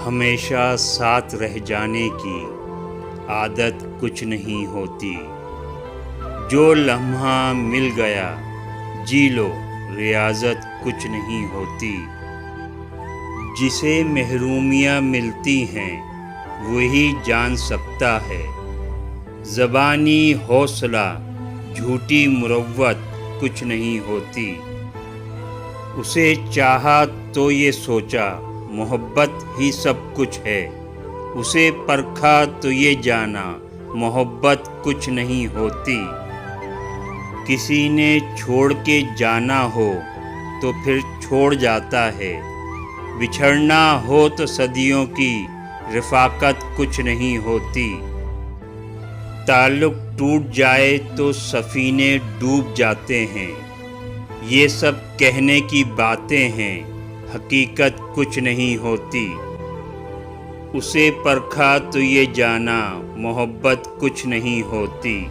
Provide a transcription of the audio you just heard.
ہمیشہ ساتھ رہ جانے کی عادت کچھ نہیں ہوتی۔ جو لمحہ مل گیا جی لو، ریاضت کچھ نہیں ہوتی۔ جسے محرومیاں ملتی ہیں وہی جان سکتا ہے، زبانی حوصلہ جھوٹی مروت کچھ نہیں ہوتی۔ اسے چاہا تو یہ سوچا محبت ہی سب کچھ ہے، اسے پرکھا تو یہ جانا محبت کچھ نہیں ہوتی۔ کسی نے چھوڑ کے جانا ہو تو پھر چھوڑ جاتا ہے، بچھڑنا ہو تو صدیوں کی رفاقت کچھ نہیں ہوتی۔ تعلق ٹوٹ جائے تو سفینے ڈوب جاتے ہیں، یہ سب کہنے کی باتیں ہیں، حقیقت کچھ نہیں ہوتی۔ اسے پرکھا تو یہ جانا محبت کچھ نہیں ہوتی۔